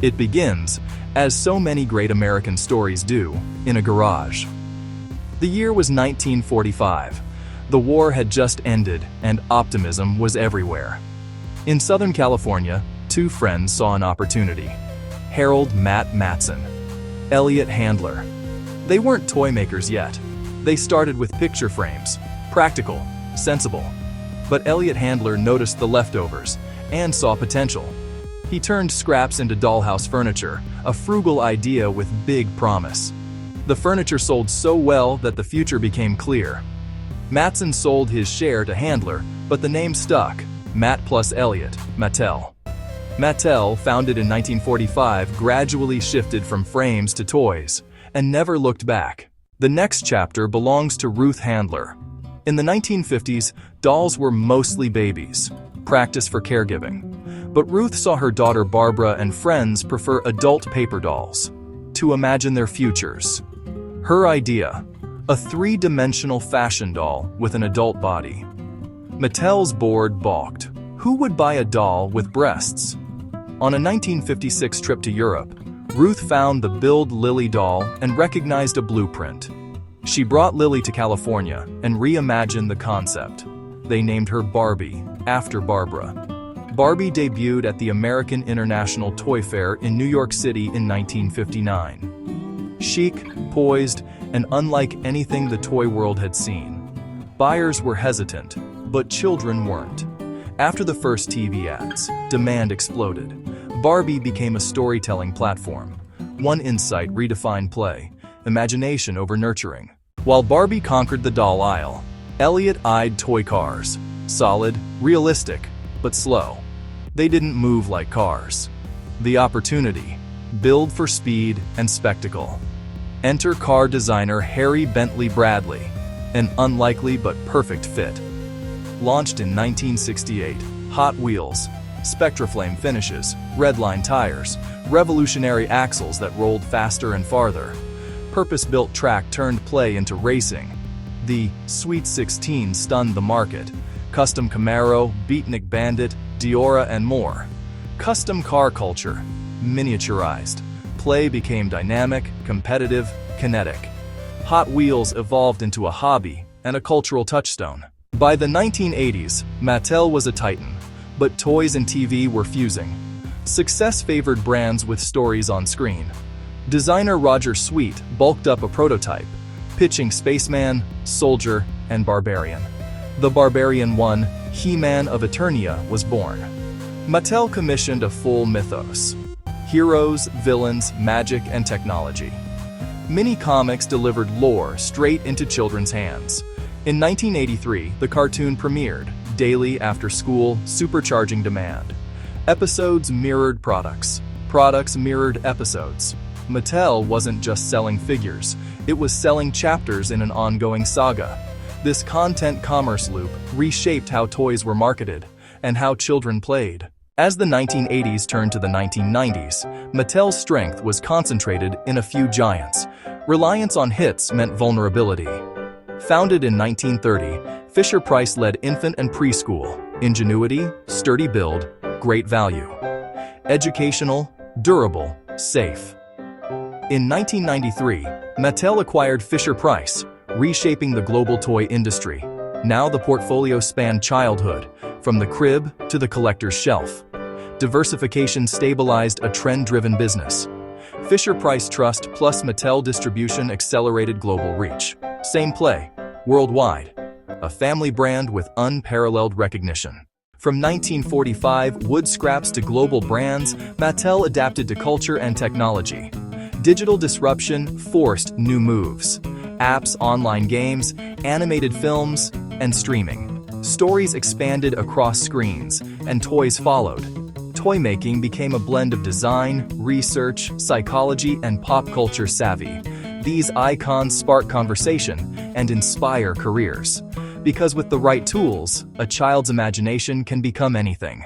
It begins, as so many great American stories do, in a garage. The year was 1945. The war had just ended, and optimism was everywhere. In Southern California, two friends saw an opportunity. Harold Matson, Elliot Handler. They weren't toy makers yet. They started with picture frames, practical, sensible. But Elliot Handler noticed the leftovers and saw potential. He turned scraps into dollhouse furniture, a frugal idea with big promise. The furniture sold so well that the future became clear. Matson sold his share to Handler, but the name stuck. Matt plus Elliot, Mattel. Mattel, founded in 1945, gradually shifted from frames to toys, and never looked back. The next chapter belongs to Ruth Handler. In the 1950s, dolls were mostly babies, practice for caregiving. But Ruth saw her daughter Barbara and friends prefer adult paper dolls to imagine their futures. Her idea, a three-dimensional fashion doll with an adult body. Mattel's board balked. Who would buy a doll with breasts? On a 1956 trip to Europe, Ruth found the Build Lily doll and recognized a blueprint. She brought Lily to California and reimagined the concept. They named her Barbie, after Barbara. Barbie debuted at the American International Toy Fair in New York City in 1959. Chic, poised, and unlike anything the toy world had seen. Buyers were hesitant, but children weren't. After the first TV ads, demand exploded. Barbie became a storytelling platform. One insight redefined play, imagination over nurturing. While Barbie conquered the doll aisle, Elliot eyed toy cars. Solid, realistic, but slow. They didn't move like cars. The opportunity, build for speed and spectacle. Enter car designer Harry Bentley Bradley, an unlikely but perfect fit. Launched in 1968, Hot Wheels, Spectraflame finishes, redline tires, revolutionary axles that rolled faster and farther. Purpose-built track turned play into racing. The Sweet 16 stunned the market. Custom Camaro, Beatnik Bandit, Diora, and more. Custom car culture, miniaturized. Play became dynamic, competitive, kinetic. Hot Wheels evolved into a hobby and a cultural touchstone. By the 1980s, Mattel was a titan, but toys and TV were fusing. Success favored brands with stories on screen. Designer Roger Sweet bulked up a prototype, pitching Spaceman, Soldier, and Barbarian. The Barbarian 1, He-Man of Eternia, was born. Mattel commissioned a full mythos. Heroes, villains, magic, and technology. Mini-comics delivered lore straight into children's hands. In 1983, the cartoon premiered, daily after school, supercharging demand. Episodes mirrored products. Products mirrored episodes. Mattel wasn't just selling figures, it was selling chapters in an ongoing saga. This content commerce loop reshaped how toys were marketed and how children played. As the 1980s turned to the 1990s, Mattel's strength was concentrated in a few giants. Reliance on hits meant vulnerability. Founded in 1930, Fisher-Price led infant and preschool. Ingenuity, sturdy build, great value. Educational, durable, safe. In 1993, Mattel acquired Fisher-Price, reshaping the global toy industry. Now the portfolio spanned childhood, from the crib to the collector's shelf. Diversification stabilized a trend-driven business. Fisher-Price Trust plus Mattel distribution accelerated global reach. Same play, worldwide. A family brand with unparalleled recognition. From 1945 wood scraps to global brands, Mattel adapted to culture and technology. Digital disruption forced new moves. Apps, online games, animated films, and streaming. Stories expanded across screens, and toys followed. Toy making became a blend of design, research, psychology, and pop culture savvy. These icons spark conversation and inspire careers. Because with the right tools, a child's imagination can become anything.